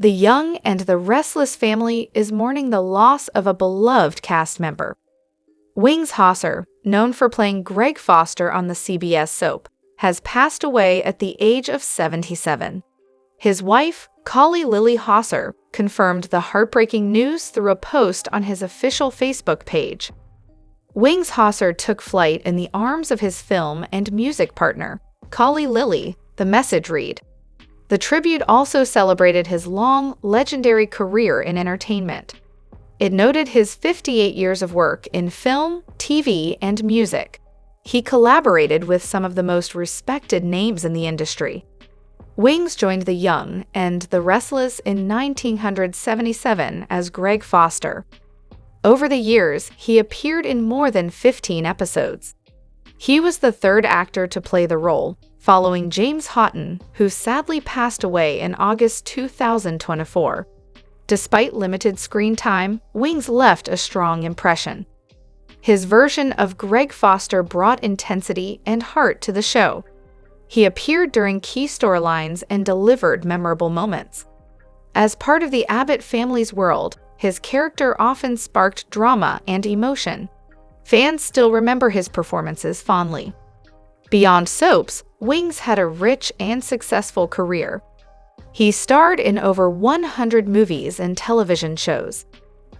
The Young and the Restless family is mourning the loss of a beloved cast member. Wings Hauser, known for playing Greg Foster on the CBS soap, has passed away at the age of 77. His wife, Collie Lily Hauser, confirmed the heartbreaking news through a post on his official Facebook page. Wings Hauser took flight in the arms of his film and music partner, Collie Lily, the message read. The tribute also celebrated his long, legendary career in entertainment. It noted his 58 years of work in film, TV, and music. He collaborated with some of the most respected names in the industry. Wings joined The Young and the Restless in 1977 as Greg Foster. Over the years, he appeared in more than 15 episodes. He was the third actor to play the role, following James Houghton, who sadly passed away in August 2024. Despite limited screen time, Wings left a strong impression. His version of Greg Foster brought intensity and heart to the show. He appeared during key storylines and delivered memorable moments. As part of the Abbott family's world, his character often sparked drama and emotion. Fans still remember his performances fondly. Beyond soaps, Wings had a rich and successful career. He starred in over 100 movies and television shows.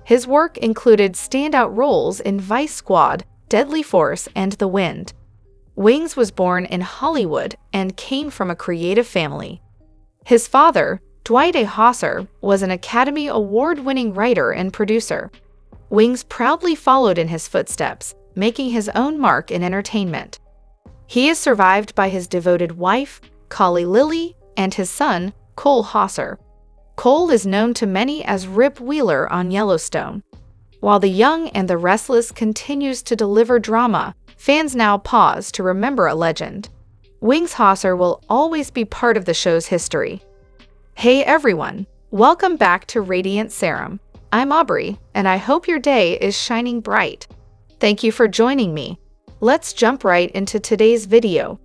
His work included standout roles in Vice Squad, Deadly Force, and The Wind. Wings was born in Hollywood and came from a creative family. His father, Dwight A. Hauser, was an Academy Award-winning writer and producer. Wings proudly followed in his footsteps, making his own mark in entertainment. He is survived by his devoted wife, Collie Lily, and his son, Cole Hauser. Cole is known to many as Rip Wheeler on Yellowstone. While The Young and the Restless continues to deliver drama, fans now pause to remember a legend. Wings Hauser will always be part of the show's history. Hey everyone, welcome back to Radiant Serum. I'm Aubrey, and I hope your day is shining bright. Thank you for joining me. Let's jump right into today's video.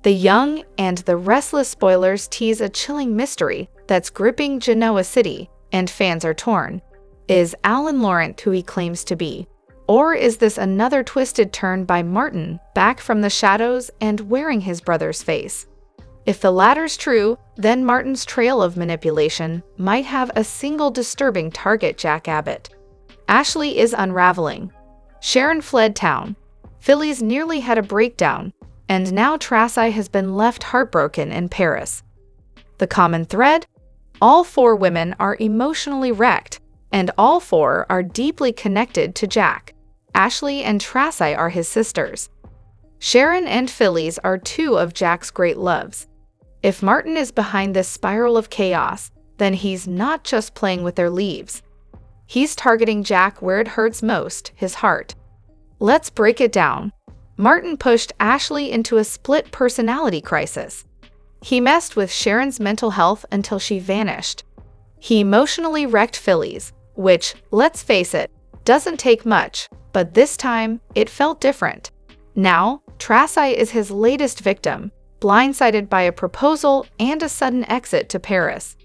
The Young and the Restless spoilers tease a chilling mystery that's gripping Genoa City, and fans are torn. Is Alan Laurent who he claims to be? Or is this another twisted turn by Martin, back from the shadows and wearing his brother's face? If the latter's true, then Martin's trail of manipulation might have a single disturbing target: Jack Abbott. Ashley is unraveling. Sharon fled town. Phillies nearly had a breakdown, and now Traci has been left heartbroken in Paris. The common thread? All four women are emotionally wrecked, and all four are deeply connected to Jack. Ashley and Traci are his sisters. Sharon and Phillies are two of Jack's great loves. If Martin is behind this spiral of chaos, then he's not just playing with their leaves. He's targeting Jack where it hurts most, his heart. Let's break it down. Martin pushed Ashley into a split personality crisis. He messed with Sharon's mental health until she vanished. He emotionally wrecked Phillies, which, let's face it, doesn't take much, but this time, it felt different. Now, Traci is his latest victim, blindsided by a proposal and a sudden exit to Paris.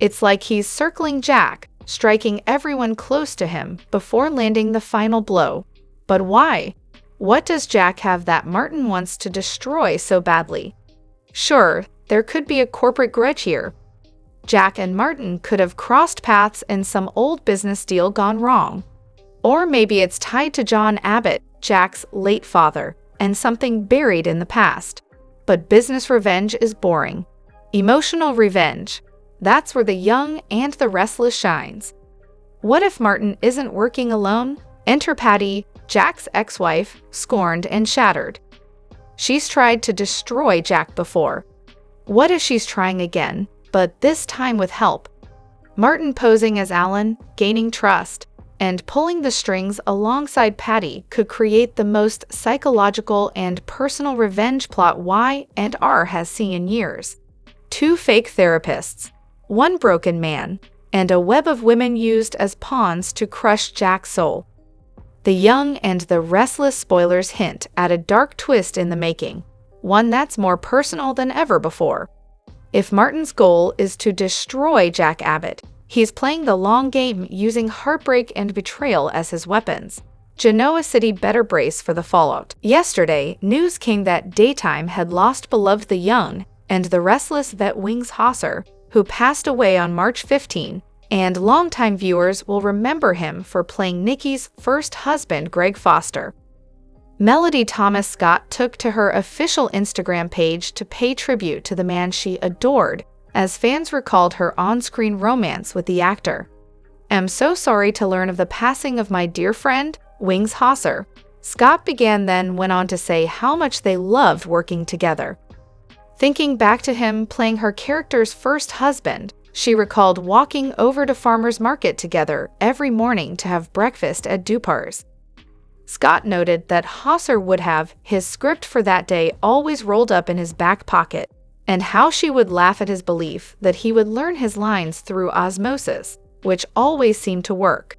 It's like he's circling Jack, striking everyone close to him before landing the final blow. But why? What does Jack have that Martin wants to destroy so badly? Sure, there could be a corporate grudge here. Jack and Martin could have crossed paths in some old business deal gone wrong. Or maybe it's tied to John Abbott, Jack's late father, and something buried in the past. But business revenge is boring. Emotional revenge. That's where The Young and the Restless shines. What if Martin isn't working alone? Enter Patty, Jack's ex-wife, scorned and shattered. She's tried to destroy Jack before. What if she's trying again, but this time with help? Martin posing as Alan, gaining trust, and pulling the strings alongside Patty could create the most psychological and personal revenge plot Y&R has seen in years. Two fake therapists, one broken man, and a web of women used as pawns to crush Jack's soul. The Young and the Restless spoilers hint at a dark twist in the making, one that's more personal than ever before. If Martin's goal is to destroy Jack Abbott, he's playing the long game using heartbreak and betrayal as his weapons. Genoa City better brace for the fallout. Yesterday, news came that Daytime had lost beloved the young and the restless vet Wings Hauser, who passed away on March 15, and longtime viewers will remember him for playing Nikki's first husband, Greg Foster. Melody Thomas Scott took to her official Instagram page to pay tribute to the man she adored, as fans recalled her on-screen romance with the actor. "I'm so sorry to learn of the passing of my dear friend, Wings Hauser," Scott began, then went on to say how much they loved working together. Thinking back to him playing her character's first husband, she recalled walking over to farmers market together every morning to have breakfast at Dupar's. Scott noted that Hauser would have his script for that day always rolled up in his back pocket, and how she would laugh at his belief that he would learn his lines through osmosis, which always seemed to work.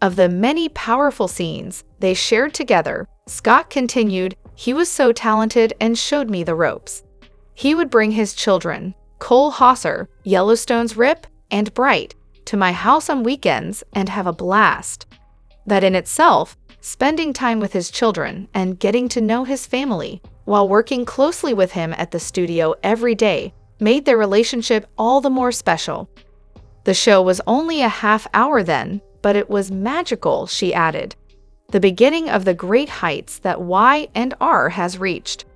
Of the many powerful scenes they shared together, Scott continued, "He was so talented and showed me the ropes. He would bring his children, Cole Hauser, Yellowstone's Rip, and Bright, to my house on weekends and have a blast." That in itself, spending time with his children and getting to know his family, while working closely with him at the studio every day, made their relationship all the more special. "The show was only a half hour then, but it was magical," she added. "The beginning of the great heights that Y&R has reached.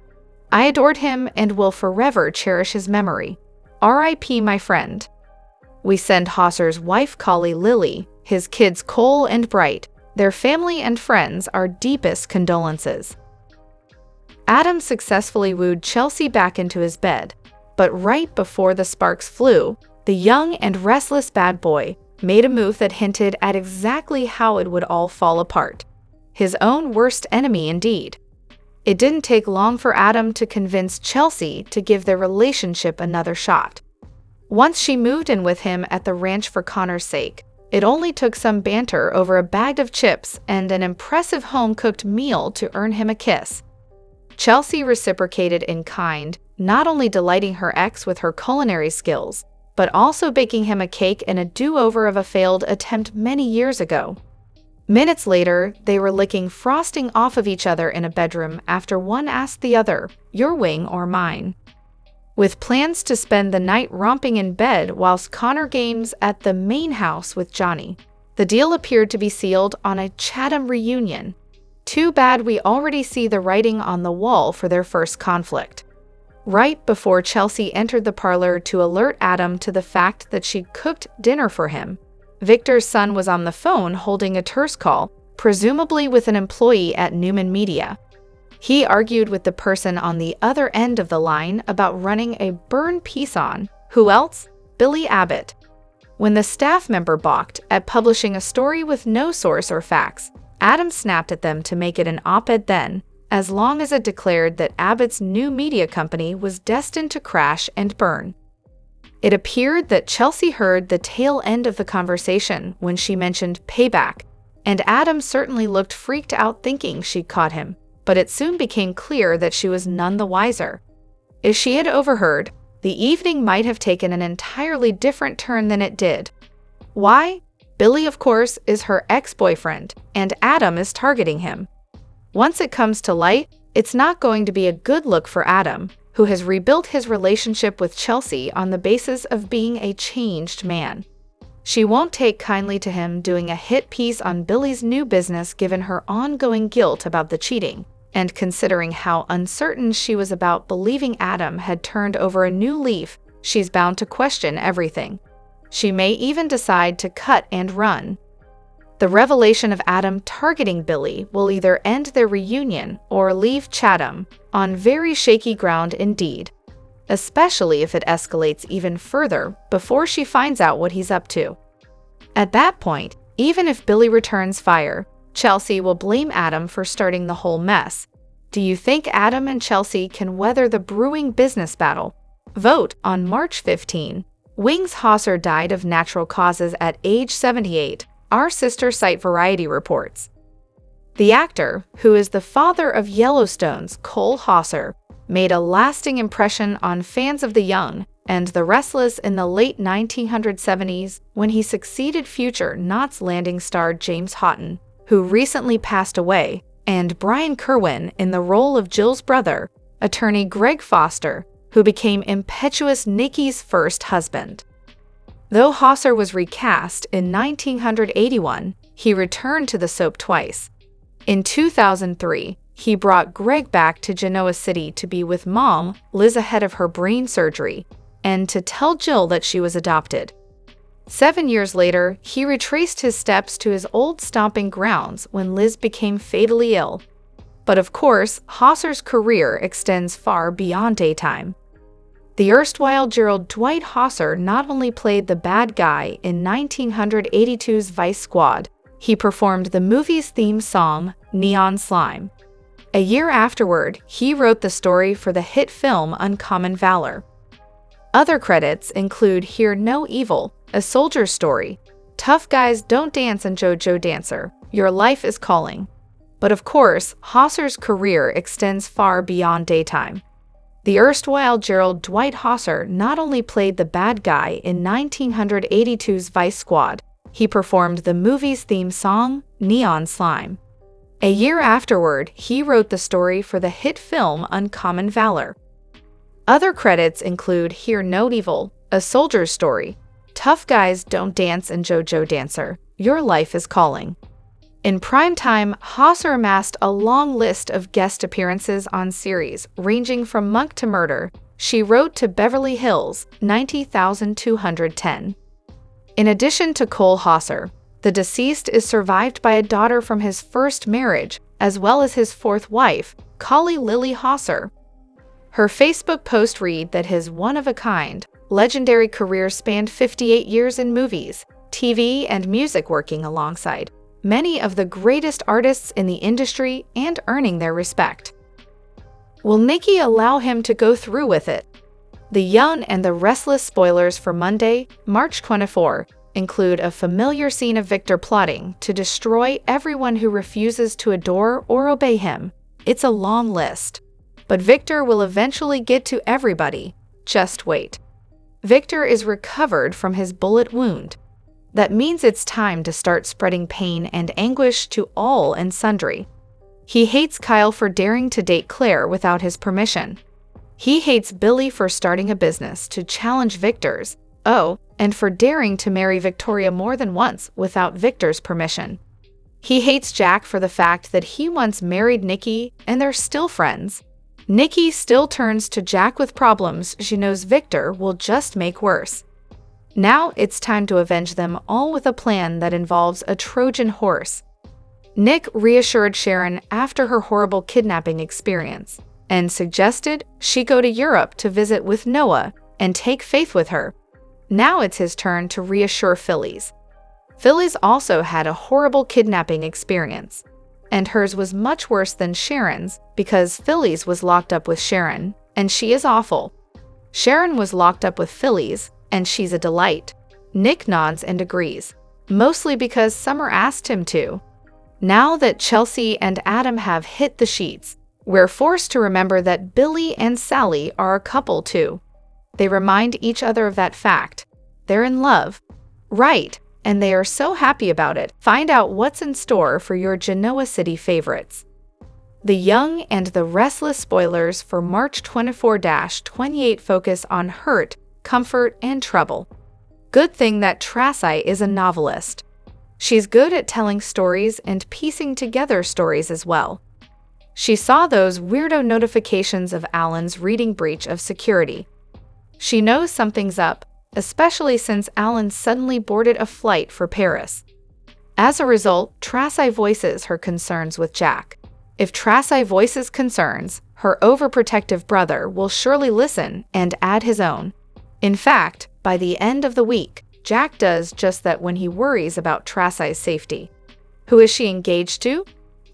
I adored him and will forever cherish his memory. R.I.P. my friend." We send Hauser's wife Collie Lily, his kids Cole and Bright, their family and friends our deepest condolences. Adam successfully wooed Chelsea back into his bed, but right before the sparks flew, the young and restless bad boy made a move that hinted at exactly how it would all fall apart. His own worst enemy indeed. It didn't take long for Adam to convince Chelsea to give their relationship another shot. Once she moved in with him at the ranch for Connor's sake, it only took some banter over a bag of chips and an impressive home-cooked meal to earn him a kiss. Chelsea reciprocated in kind, not only delighting her ex with her culinary skills, but also baking him a cake in a do-over of a failed attempt many years ago. Minutes later, they were licking frosting off of each other in a bedroom after one asked the other, "Your wing or mine?" With plans to spend the night romping in bed whilst Connor games at the main house with Johnny, the deal appeared to be sealed on a Chatham reunion. Too bad we already see the writing on the wall for their first conflict. Right before Chelsea entered the parlor to alert Adam to the fact that she'd cooked dinner for him, Victor's son was on the phone holding a terse call, presumably with an employee at Newman Media. He argued with the person on the other end of the line about running a burn piece on, who else? Billy Abbott. When the staff member balked at publishing a story with no source or facts, Adam snapped at them to make it an op-ed then, as long as it declared that Abbott's new media company was destined to crash and burn. It appeared that Chelsea heard the tail end of the conversation when she mentioned payback, and Adam certainly looked freaked out thinking she'd caught him, but it soon became clear that she was none the wiser. If she had overheard, the evening might have taken an entirely different turn than it did. Why? Billy, of course, is her ex-boyfriend, and Adam is targeting him. Once it comes to light, it's not going to be a good look for Adam, who has rebuilt his relationship with Chelsea on the basis of being a changed man. She won't take kindly to him doing a hit piece on Billy's new business given her ongoing guilt about the cheating, and considering how uncertain she was about believing Adam had turned over a new leaf, she's bound to question everything. She may even decide to cut and run. The revelation of Adam targeting Billy will either end their reunion or leave Chatham on very shaky ground indeed, especially if it escalates even further before she finds out what he's up to. At that point, even if Billy returns fire, Chelsea will blame Adam for starting the whole mess. Do you think Adam and Chelsea can weather the brewing business battle? Vote on March 15. Wings Hauser died of natural causes at age 78, our sister site Variety reports. The actor, who is the father of Yellowstone's Cole Hauser, made a lasting impression on fans of the young and the Restless in the late 1970s when he succeeded future Knots Landing star James Houghton, who recently passed away, and Brian Kerwin in the role of Jill's brother, attorney Greg Foster, who became impetuous Nikki's first husband. Though Hosser was recast in 1981, he returned to the soap twice. In 2003, he brought Greg back to Genoa City to be with mom, Liz, ahead of her brain surgery, and to tell Jill that she was adopted. 7 years later, he retraced his steps to his old stomping grounds when Liz became fatally ill. But of course, Hosser's career extends far beyond daytime. The erstwhile Gerald Dwight Hosser not only played the bad guy in 1982's Vice Squad, he performed the movie's theme song, Neon Slime. A year afterward, he wrote the story for the hit film Uncommon Valor. Other credits include Hear No Evil, A Soldier's Story, Tough Guys Don't Dance, and JoJo Dancer, Your Life is Calling. But of course, Hosser's career extends far beyond daytime. The erstwhile Gerald Dwight Hosser not only played the bad guy in 1982's Vice Squad, he performed the movie's theme song, Neon Slime. A year afterward, he wrote the story for the hit film Uncommon Valor. Other credits include Hear No Evil, A Soldier's Story, Tough Guys Don't Dance, and JoJo Dancer, Your Life is Calling. In prime time, Hosser amassed a long list of guest appearances on series ranging from Monk to Murder, She Wrote to Beverly Hills, 90,210. In addition to Cole Hosser, the deceased is survived by a daughter from his first marriage, as well as his fourth wife, Collie Lily Hosser. Her Facebook post read that his one-of-a-kind, legendary career spanned 58 years in movies, TV, and music, working alongside many of the greatest artists in the industry and earning their respect. Will Nikki allow him to go through with it? The Young and the Restless spoilers for Monday, March 24, include a familiar scene of Victor plotting to destroy everyone who refuses to adore or obey him. It's a long list. But Victor will eventually get to everybody. Just wait. Victor is recovered from his bullet wound. That means it's time to start spreading pain and anguish to all and sundry. He hates Kyle for daring to date Claire without his permission. He hates Billy for starting a business to challenge Victor's, and for daring to marry Victoria more than once without Victor's permission. He hates Jack for the fact that he once married Nikki and they're still friends. Nikki still turns to Jack with problems she knows Victor will just make worse. Now it's time to avenge them all with a plan that involves a Trojan horse. Nick reassured Sharon after her horrible kidnapping experience and suggested she go to Europe to visit with Noah and take Faith with her. Now it's his turn to reassure Phyllis. Phyllis also had a horrible kidnapping experience, and hers was much worse than Sharon's because Phyllis was locked up with Sharon, and she is awful. Sharon was locked up with Phyllis, and she's a delight. Nick nods and agrees, mostly because Summer asked him to. Now that Chelsea and Adam have hit the sheets, we're forced to remember that Billy and Sally are a couple too. They remind each other of that fact. They're in love. Right, and they are so happy about it. Find out what's in store for your Genoa City favorites. The Young and the Restless spoilers for March 24-28 focus on hurt, comfort, and trouble. Good thing that Traci is a novelist. She's good at telling stories and piecing together stories as well. She saw those weirdo notifications of Alan's reading breach of security. She knows something's up, especially since Alan suddenly boarded a flight for Paris. As a result, Traci voices her concerns with Jack. If Traci voices concerns, her overprotective brother will surely listen and add his own. In fact, by the end of the week, Jack does just that when he worries about Traci's safety. Who is she engaged to?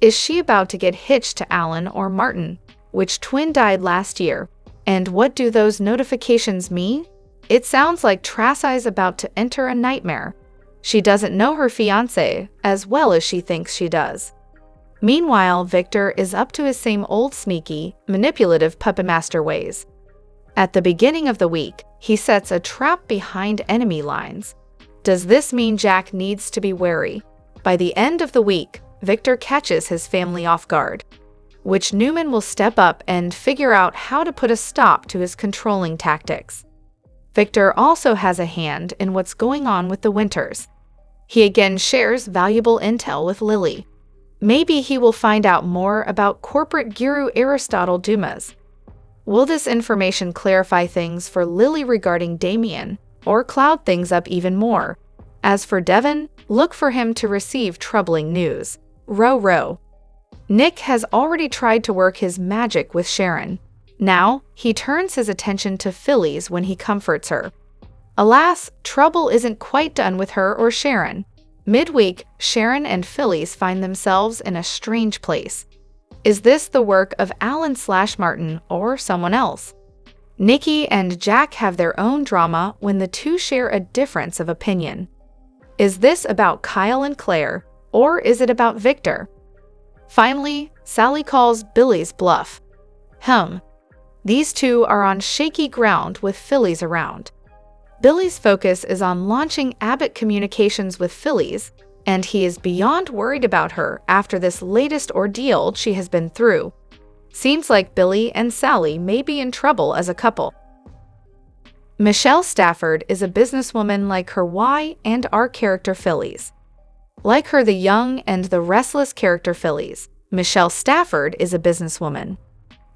Is she about to get hitched to Alan or Martin? Which twin died last year? And what do those notifications mean? It sounds like Traci's about to enter a nightmare. She doesn't know her fiancé as well as she thinks she does. Meanwhile, Victor is up to his same old sneaky, manipulative puppet master ways. At the beginning of the week, he sets a trap behind enemy lines. Does this mean Jack needs to be wary? By the end of the week, Victor catches his family off guard, which Newman will step up and figure out how to put a stop to his controlling tactics. Victor also has a hand in what's going on with the Winters. He again shares valuable intel with Lily. Maybe he will find out more about corporate guru Aristotle Dumas. Will this information clarify things for Lily regarding Damien, or cloud things up even more? As for Devon, look for him to receive troubling news. Row. Nick has already tried to work his magic with Sharon. Now, he turns his attention to Phyllis when he comforts her. Alas, trouble isn't quite done with her or Sharon. Midweek, Sharon and Phyllis find themselves in a strange place. Is this the work of Alan/Martin or someone else? Nikki and Jack have their own drama when the two share a difference of opinion. Is this about Kyle and Claire, or is it about Victor? Finally, Sally calls Billy's bluff. These two are on shaky ground with Phyllis around. Billy's focus is on launching Abbott Communications with Phyllis, and he is beyond worried about her after this latest ordeal she has been through. Seems like Billy and Sally may be in trouble as a couple. Michelle Stafford is a businesswoman like her Y and R character Phyllis. Like her the young and the restless character Phyllis, Michelle Stafford is a businesswoman.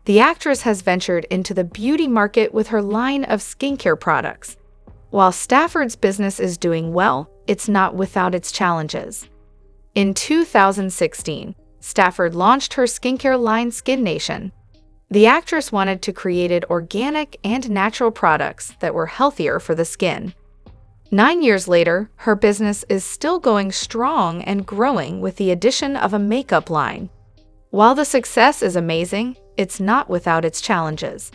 The actress has ventured into the beauty market with her line of skincare products. While Stafford's business is doing well, it's not without its challenges. In 2016, Stafford launched her skincare line Skin Nation. The actress wanted to create organic and natural products that were healthier for the skin. 9 years later, her business is still going strong and growing with the addition of a makeup line. While the success is amazing, it's not without its challenges.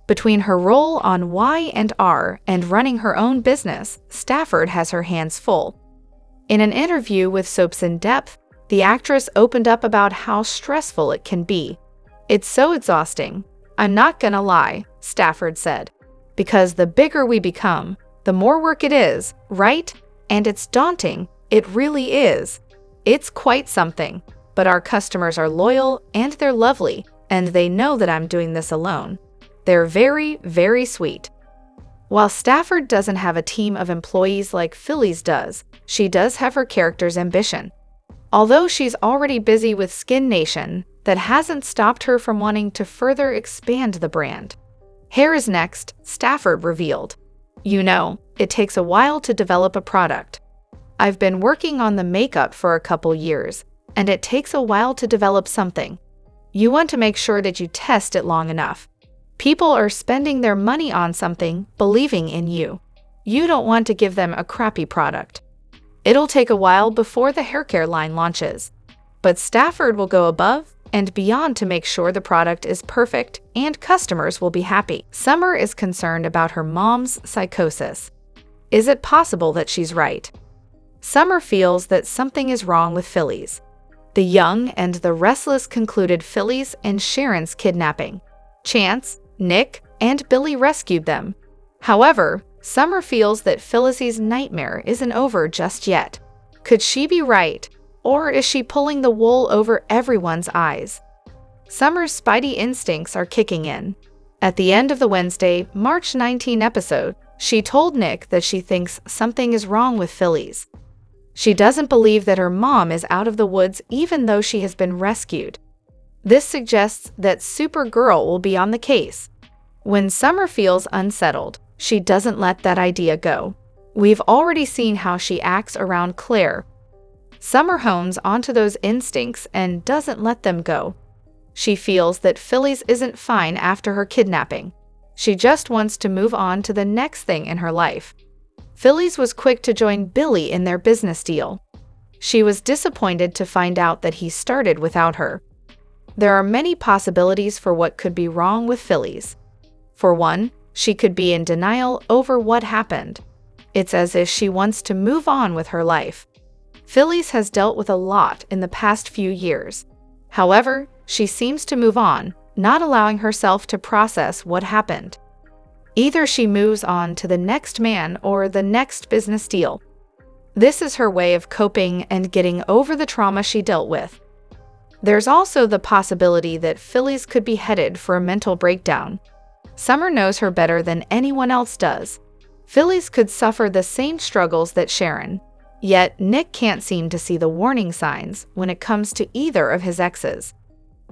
Between her role on Y and R and running her own business, Stafford has her hands full. In an interview with Soaps in Depth, the actress opened up about how stressful it can be. "It's so exhausting. I'm not gonna lie," Stafford said. "Because the bigger we become, the more work it is, right? And it's daunting. It really is. It's quite something. But our customers are loyal and they're lovely, and they know that I'm doing this alone. They're very, very sweet." While Stafford doesn't have a team of employees like Phyllis does, she does have her character's ambition. Although she's already busy with Skin Nation, that hasn't stopped her from wanting to further expand the brand. Hair is next, Stafford revealed. "You know, it takes a while to develop a product. I've been working on the makeup for a couple years, and it takes a while to develop something. You want to make sure that you test it long enough. People are spending their money on something, believing in you. You don't want to give them a crappy product. It'll take a while before the haircare line launches. But Stafford will go above and beyond to make sure the product is perfect and customers will be happy." Summer is concerned about her mom's psychosis. Is it possible that she's right? Summer feels that something is wrong with Phyllis. The young and the restless concluded Phyllis and Sharon's kidnapping. Chance, Nick, and Billy rescued them. However, Summer feels that Phyllis's nightmare isn't over just yet. Could she be right, or is she pulling the wool over everyone's eyes? Summer's spidey instincts are kicking in. At the end of the Wednesday, March 19 episode, she told Nick that she thinks something is wrong with Phyllis. She doesn't believe that her mom is out of the woods even though she has been rescued. This suggests that Supergirl will be on the case. When Summer feels unsettled, she doesn't let that idea go. We've already seen how she acts around Claire. Summer hones onto those instincts and doesn't let them go. She feels that Phyllis isn't fine after her kidnapping. She just wants to move on to the next thing in her life. Phyllis was quick to join Billy in their business deal. She was disappointed to find out that he started without her. There are many possibilities for what could be wrong with Phyllis. For one, she could be in denial over what happened. It's as if she wants to move on with her life. Phyllis has dealt with a lot in the past few years. However, she seems to move on, not allowing herself to process what happened. Either she moves on to the next man or the next business deal. This is her way of coping and getting over the trauma she dealt with. There's also the possibility that Phyllis could be headed for a mental breakdown. Summer knows her better than anyone else does. Phyllis could suffer the same struggles that Sharon. Yet Nick can't seem to see the warning signs when it comes to either of his exes.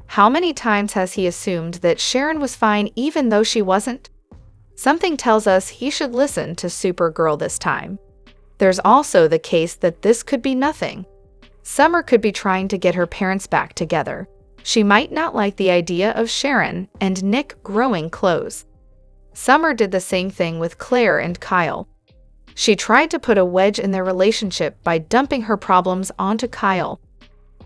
How many times has he assumed that Sharon was fine even though she wasn't? Something tells us he should listen to Supergirl this time. There's also the case that this could be nothing. Summer could be trying to get her parents back together. She might not like the idea of Sharon and Nick growing close. Summer did the same thing with Claire and Kyle. She tried to put a wedge in their relationship by dumping her problems onto Kyle.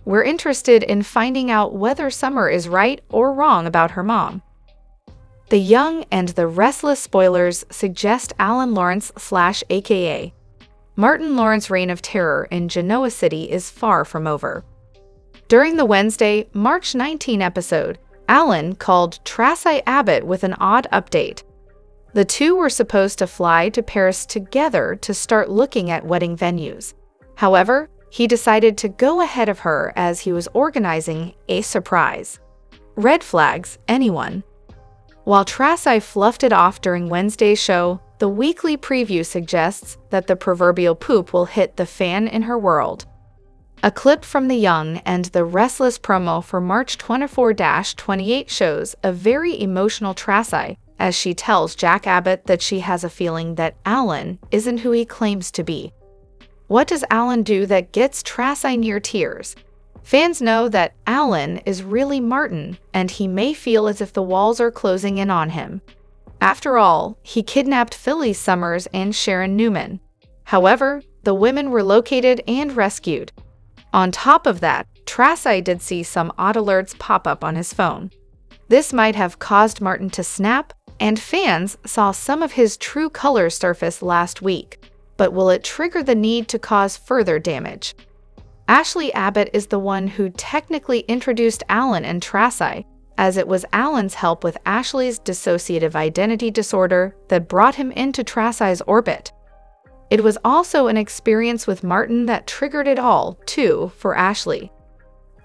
We're interested in finding out whether Summer is right or wrong about her mom. The Young and the Restless spoilers suggest Alan Lawrence / aka Martin Lawrence's reign of terror in Genoa City is far from over. During the Wednesday, March 19 episode, Alan called Traci Abbott with an odd update. The two were supposed to fly to Paris together to start looking at wedding venues. However, he decided to go ahead of her as he was organizing a surprise. Red flags, anyone? While Traci fluffed it off during Wednesday's show, the weekly preview suggests that the proverbial poop will hit the fan in her world. A clip from The Young and the Restless promo for March 24-28 shows a very emotional Traci as she tells Jack Abbott that she has a feeling that Alan isn't who he claims to be. What does Alan do that gets Traci near tears? Fans know that Alan is really Martin, and he may feel as if the walls are closing in on him. After all, he kidnapped Phyllis Summers and Sharon Newman. However, the women were located and rescued. On top of that, Traci did see some odd alerts pop up on his phone. This might have caused Martin to snap, and fans saw some of his true colors surface last week. But will it trigger the need to cause further damage? Ashley Abbott is the one who technically introduced Alan and Traci, as it was Alan's help with Ashley's dissociative identity disorder that brought him into Traci's orbit. It was also an experience with Martin that triggered it all, too, for Ashley.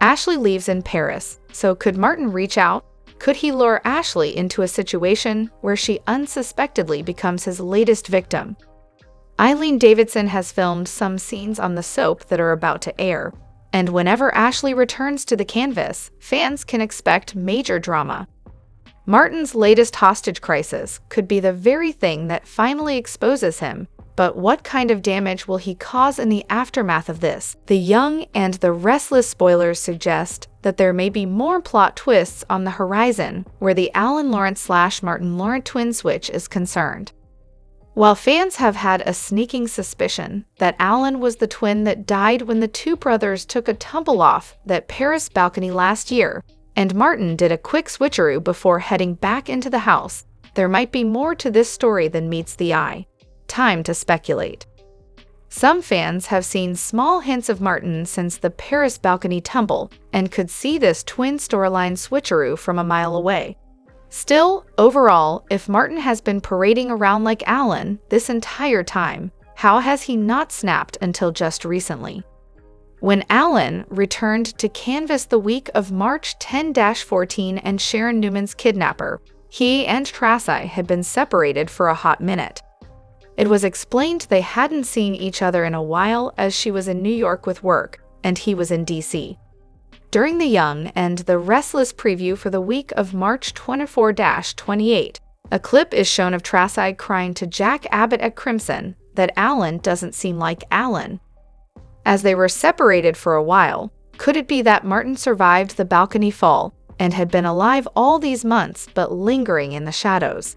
Ashley leaves in Paris, so could Martin reach out? Could he lure Ashley into a situation where she unsuspectedly becomes his latest victim? Eileen Davidson has filmed some scenes on the soap that are about to air, and whenever Ashley returns to the canvas, fans can expect major drama. Martin's latest hostage crisis could be the very thing that finally exposes him, but what kind of damage will he cause in the aftermath of this? The Young and the Restless spoilers suggest that there may be more plot twists on the horizon where the Alan Lawrence / Martin Lawrence twin switch is concerned. While fans have had a sneaking suspicion that Alan was the twin that died when the two brothers took a tumble off that Paris balcony last year, and Martin did a quick switcheroo before heading back into the house, there might be more to this story than meets the eye. Time to speculate. Some fans have seen small hints of Martin since the Paris balcony tumble and could see this twin storyline switcheroo from a mile away. Still, overall, if Martin has been parading around like Alan this entire time, how has he not snapped until just recently? When Alan returned to canvas the week of March 10-14 and Sharon Newman's kidnapper, he and Traci had been separated for a hot minute. It was explained they hadn't seen each other in a while as she was in New York with work, and he was in DC. During the Young and the Restless preview for the week of March 24-28, a clip is shown of Traci crying to Jack Abbott at Crimson that Alan doesn't seem like Alan. As they were separated for a while, could it be that Martin survived the balcony fall and had been alive all these months but lingering in the shadows?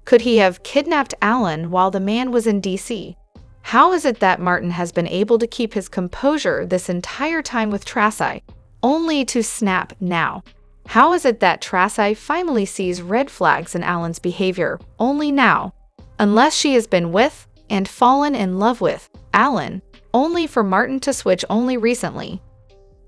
Could he have kidnapped Alan while the man was in DC? How is it that Martin has been able to keep his composure this entire time with Traci, only to snap now? How is it that Traci finally sees red flags in Alan's behavior, only now? Unless she has been with, and fallen in love with, Alan, only for Martin to switch only recently.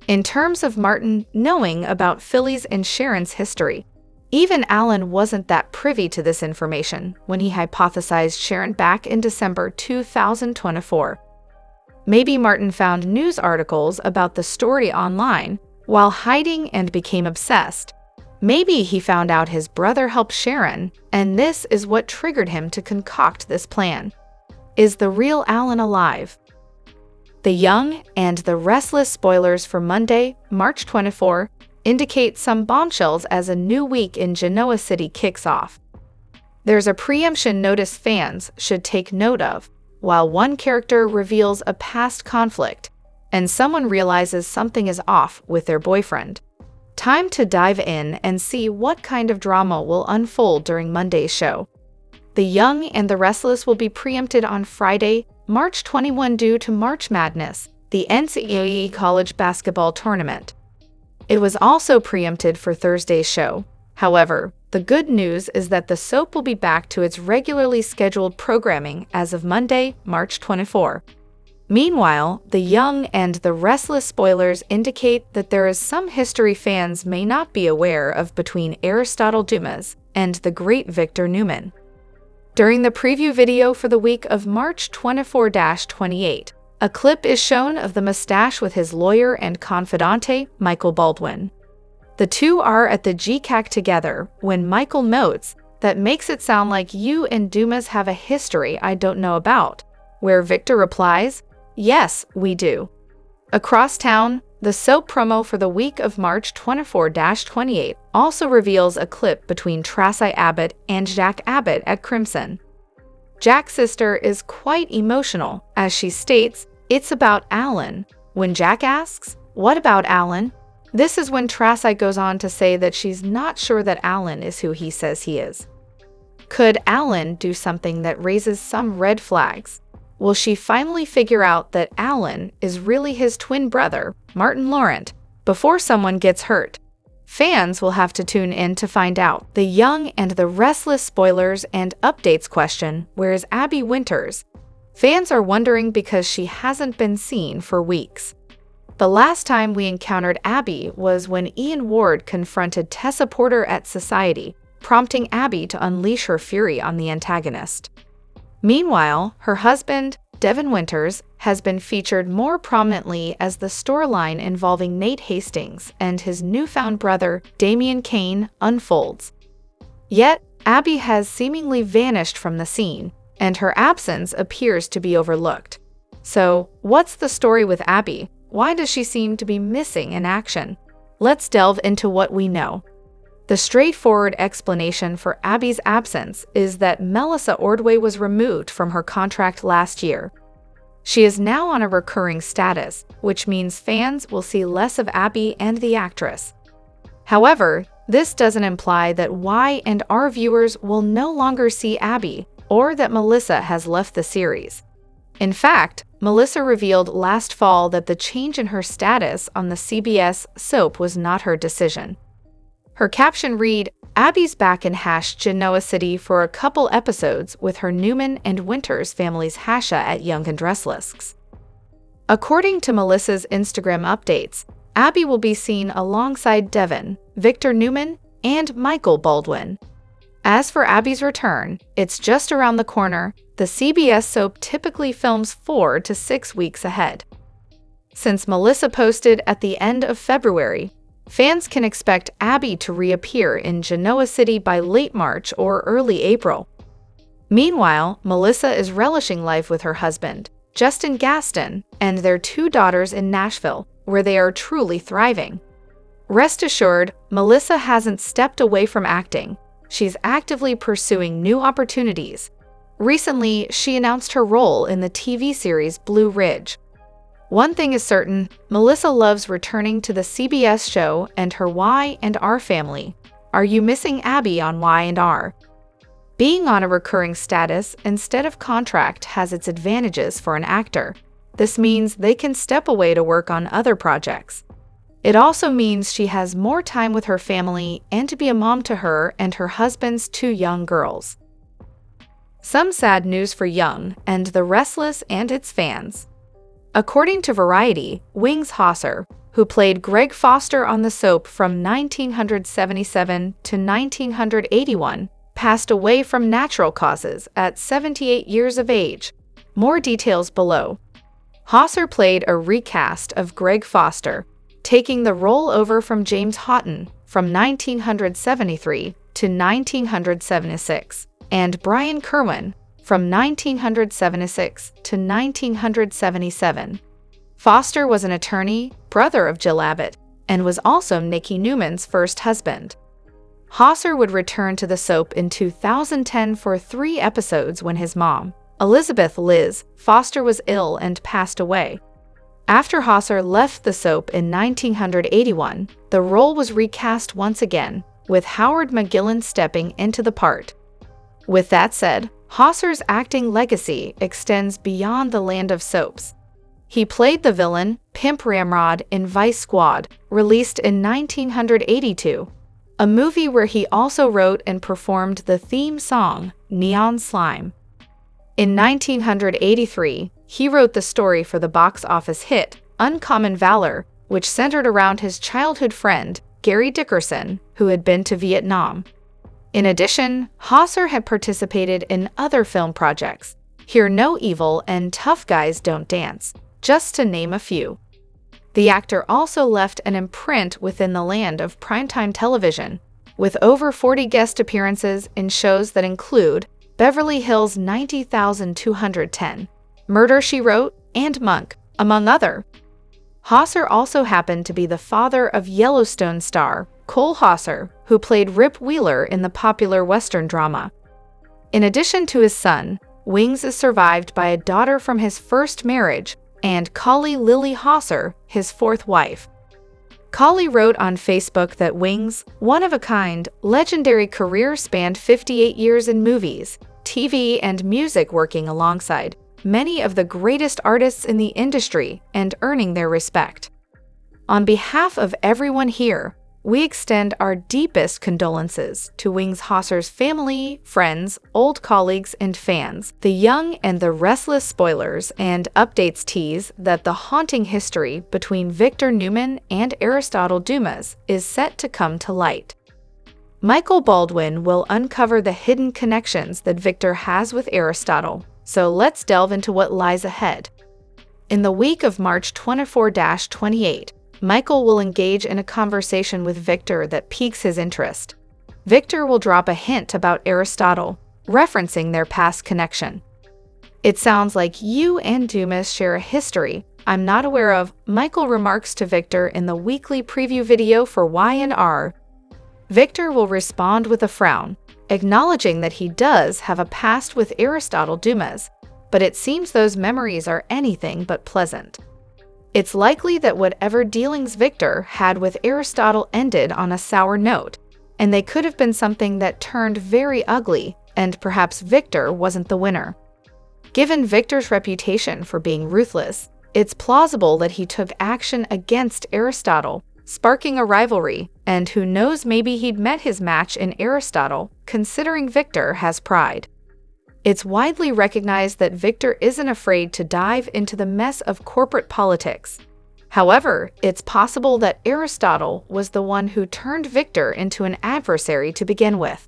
In terms of Martin knowing about Phyllis and Sharon's history, Even Alan wasn't that privy to this information when he hypothesized Sharon back in December 2024. Maybe Martin found news articles about the story online while hiding and became obsessed. Maybe he found out his brother helped Sharon, and this is what triggered him to concoct this plan. Is the real Alan alive? The Young and the Restless spoilers for Monday, March 24, indicate some bombshells as a new week in Genoa City kicks off. There's a preemption notice fans should take note of, while one character reveals a past conflict, and someone realizes something is off with their boyfriend. Time to dive in and see what kind of drama will unfold during Monday's show. The Young and the Restless will be preempted on Friday, March 21 due to March Madness, the NCAA college basketball tournament. It was also preempted for Thursday's show. However, the good news is that the soap will be back to its regularly scheduled programming as of Monday, March 24. Meanwhile, the Young and the Restless spoilers indicate that there is some history fans may not be aware of between Aristotle Dumas and the great Victor Newman. During the preview video for the week of March 24-28, a clip is shown of the mustache with his lawyer and confidante, Michael Baldwin. The two are at the GCAC together when Michael notes that makes it sound like you and Dumas have a history I don't know about, where Victor replies, "Yes, we do." Across town, the soap promo for the week of March 24-28 also reveals a clip between Traci Abbott and Jack Abbott at Crimson. Jack's sister is quite emotional as she states, "It's about Alan." When Jack asks, "What about Alan?" This is when Traci goes on to say that she's not sure that Alan is who he says he is. Could Alan do something that raises some red flags? Will she finally figure out that Alan is really his twin brother, Martin Laurent, before someone gets hurt? Fans will have to tune in to find out. The Young and the Restless spoilers and updates question, where is Abby Winters? Fans are wondering because she hasn't been seen for weeks. The last time we encountered Abby was when Ian Ward confronted Tessa Porter at Society, prompting Abby to unleash her fury on the antagonist. Meanwhile, her husband, Devin Winters, has been featured more prominently as the storyline involving Nate Hastings and his newfound brother, Damian Kane, unfolds. Yet, Abby has seemingly vanished from the scene, and her absence appears to be overlooked. So, what's the story with Abby? Why does she seem to be missing in action? Let's delve into what we know. The straightforward explanation for Abby's absence is that Melissa Ordway was removed from her contract last year. She is now on a recurring status, which means fans will see less of Abby and the actress. However, this doesn't imply that Y and R viewers will no longer see Abby or that Melissa has left the series. In fact, Melissa revealed last fall that the change in her status on the CBS soap was not her decision. Her caption read, "Abby's back in Genoa City for a couple episodes with her Newman and Winters families at Young and Restless." According to Melissa's Instagram updates, Abby will be seen alongside Devin, Victor Newman, and Michael Baldwin. As for Abby's return, it's just around the corner. The CBS soap typically films 4 to 6 weeks ahead. Since Melissa posted at the end of February, fans can expect Abby to reappear in Genoa City by late March or early April. Meanwhile, Melissa is relishing life with her husband, Justin Gaston, and their 2 daughters in Nashville, where they are truly thriving. Rest assured, Melissa hasn't stepped away from acting. She's actively pursuing new opportunities. Recently, she announced her role in the TV series Blue Ridge. One thing is certain, Melissa loves returning to the CBS show and her Y and R family. Are you missing Abby on Y and R? Being on a recurring status instead of contract has its advantages for an actor. This means they can step away to work on other projects. It also means she has more time with her family and to be a mom to her and her husband's 2 young girls. Some sad news for Young and the Restless and its fans. According to Variety, Wings Hauser, who played Greg Foster on the soap from 1977 to 1981, passed away from natural causes at 78 years of age. More details below. Hosser played a recast of Greg Foster, taking the role over from James Houghton from 1973 to 1976, and Brian Kerwin from 1976 to 1977. Foster was an attorney, brother of Jill Abbott, and was also Nikki Newman's first husband. Hosser would return to the soap in 2010 for 3 episodes when his mom, Elizabeth Liz Foster, was ill and passed away. After Hosser left the soap in 1981, the role was recast once again, with Howard McGillen stepping into the part. With that said, Hosser's acting legacy extends beyond the land of soaps. He played the villain, Pimp Ramrod, in Vice Squad, released in 1982, a movie where he also wrote and performed the theme song, Neon Slime. In 1983, he wrote the story for the box office hit, Uncommon Valor, which centered around his childhood friend, Gary Dickerson, who had been to Vietnam. In addition, Hosser had participated in other film projects, Hear No Evil and Tough Guys Don't Dance, just to name a few. The actor also left an imprint within the land of primetime television, with over 40 guest appearances in shows that include Beverly Hills 90210, Murder, She Wrote, and Monk, among other. Hosser also happened to be the father of Yellowstone star Cole Hosser, who played Rip Wheeler in the popular Western drama. In addition to his son, Wings is survived by a daughter from his first marriage, and Collie Lily Hosser, his 4th wife. Collie wrote on Facebook that Wings' one-of-a-kind, legendary career spanned 58 years in movies, TV, and music, working alongside many of the greatest artists in the industry and earning their respect. On behalf of everyone here, we extend our deepest condolences to Wings Hosser's family, friends, old colleagues, and fans. The young and the restless spoilers and updates tease that the haunting history between Victor Newman and Aristotle Dumas is set to come to light. Michael Baldwin will uncover the hidden connections that Victor has with Aristotle, so let's delve into what lies ahead. In the week of March 24-28, Michael will engage in a conversation with Victor that piques his interest. Victor will drop a hint about Aristotle, referencing their past connection. "It sounds like you and Dumas share a history I'm not aware of," Michael remarks to Victor in the weekly preview video for Y&R. Victor will respond with a frown, acknowledging that he does have a past with Aristotle Dumas, but it seems those memories are anything but pleasant. It's likely that whatever dealings Victor had with Aristotle ended on a sour note, and they could have been something that turned very ugly, and perhaps Victor wasn't the winner. Given Victor's reputation for being ruthless, it's plausible that he took action against Aristotle, sparking a rivalry, and who knows, maybe he'd met his match in Aristotle, considering Victor has pride. It's widely recognized that Victor isn't afraid to dive into the mess of corporate politics. However, it's possible that Aristotle was the one who turned Victor into an adversary to begin with.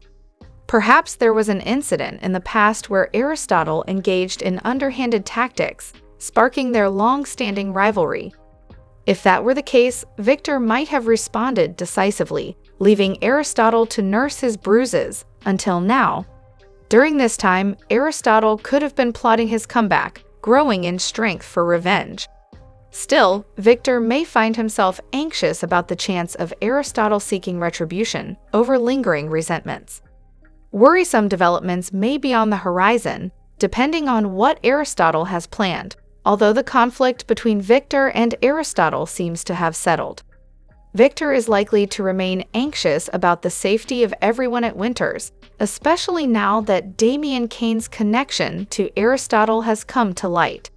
Perhaps there was an incident in the past where Aristotle engaged in underhanded tactics, sparking their long-standing rivalry. If that were the case, Victor might have responded decisively, leaving Aristotle to nurse his bruises until now. During this time, Aristotle could have been plotting his comeback, growing in strength for revenge. Still, Victor may find himself anxious about the chance of Aristotle seeking retribution over lingering resentments. Worrisome developments may be on the horizon, depending on what Aristotle has planned, although the conflict between Victor and Aristotle seems to have settled. Victor is likely to remain anxious about the safety of everyone at Winters, especially now that Damian Kane's connection to Aristotle has come to light.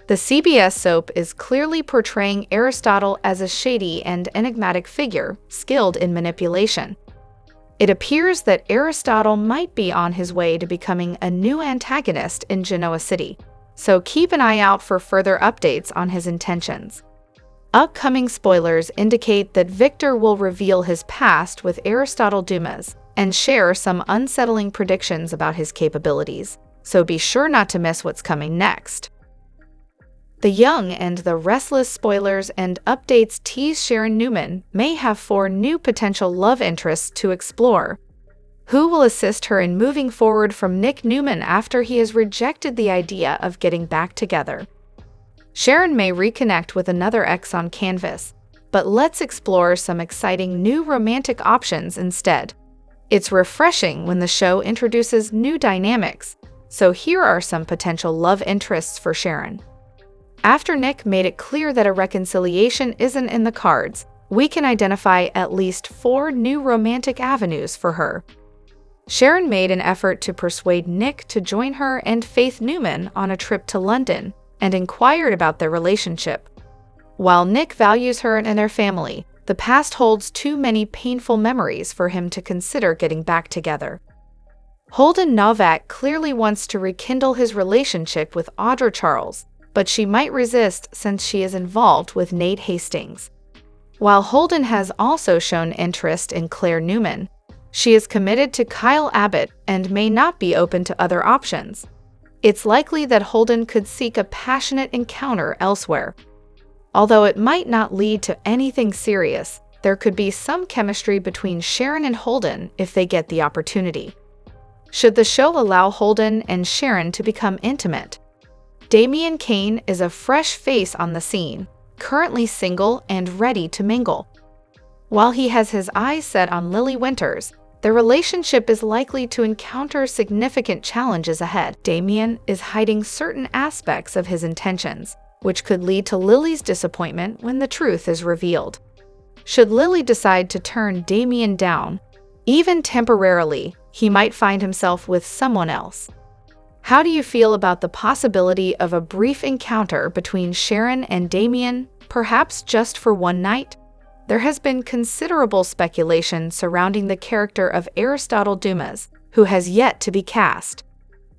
The CBS soap is clearly portraying Aristotle as a shady and enigmatic figure, skilled in manipulation. It appears that Aristotle might be on his way to becoming a new antagonist in Genoa City, so keep an eye out for further updates on his intentions. Upcoming spoilers indicate that Victor will reveal his past with Aristotle Dumas and share some unsettling predictions about his capabilities, so be sure not to miss what's coming next. The Young and the Restless spoilers and updates tease Sharon Newman may have 4 new potential love interests to explore. Who will assist her in moving forward from Nick Newman after he has rejected the idea of getting back together? Sharon may reconnect with another ex on Canvas, but let's explore some exciting new romantic options instead. It's refreshing when the show introduces new dynamics, so here are some potential love interests for Sharon. After Nick made it clear that a reconciliation isn't in the cards, we can identify at least 4 new romantic avenues for her. Sharon made an effort to persuade Nick to join her and Faith Newman on a trip to London and inquired about their relationship. While Nick values her and their family, the past holds too many painful memories for him to consider getting back together. Holden Novak clearly wants to rekindle his relationship with Audra Charles, but she might resist since she is involved with Nate Hastings. While Holden has also shown interest in Claire Newman, she is committed to Kyle Abbott and may not be open to other options. It's likely that Holden could seek a passionate encounter elsewhere. Although it might not lead to anything serious, there could be some chemistry between Sharon and Holden if they get the opportunity. Should the show allow Holden and Sharon to become intimate? Damian Kane is a fresh face on the scene, currently single and ready to mingle. While he has his eyes set on Lily Winters, their relationship is likely to encounter significant challenges ahead. Damian is hiding certain aspects of his intentions, which could lead to Lily's disappointment when the truth is revealed. Should Lily decide to turn Damian down, even temporarily, he might find himself with someone else. How do you feel about the possibility of a brief encounter between Sharon and Damian, perhaps just for one night? There has been considerable speculation surrounding the character of Aristotle Dumas, who has yet to be cast.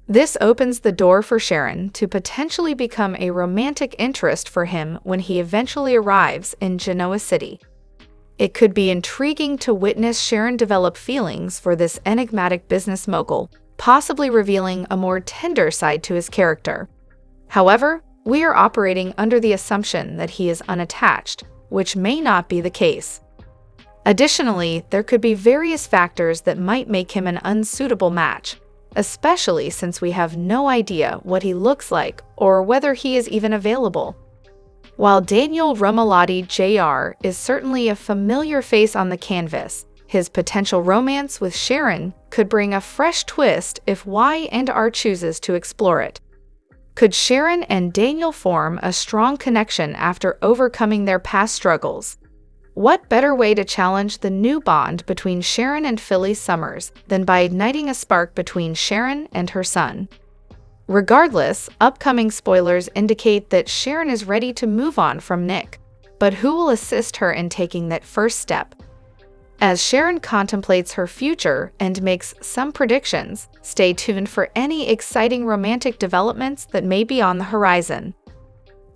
This opens the door for Sharon to potentially become a romantic interest for him when he eventually arrives in Genoa City. It could be intriguing to witness Sharon develop feelings for this enigmatic business mogul, possibly revealing a more tender side to his character. However, we are operating under the assumption that he is unattached, which may not be the case. Additionally, there could be various factors that might make him an unsuitable match, especially since we have no idea what he looks like or whether he is even available. While Daniel Romalotti Jr. is certainly a familiar face on the canvas, his potential romance with Sharon could bring a fresh twist if Y&R chooses to explore it. Could Sharon and Daniel form a strong connection after overcoming their past struggles? What better way to challenge the new bond between Sharon and Philly Summers than by igniting a spark between Sharon and her son? Regardless, upcoming spoilers indicate that Sharon is ready to move on from Nick, but who will assist her in taking that first step? As Sharon contemplates her future and makes some predictions, stay tuned for any exciting romantic developments that may be on the horizon.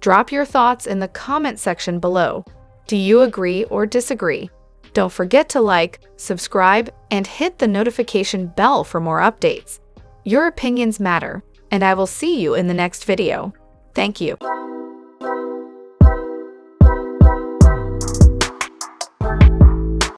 Drop your thoughts in the comment section below. Do you agree or disagree? Don't forget to like, subscribe, and hit the notification bell for more updates. Your opinions matter, and I will see you in the next video. Thank you.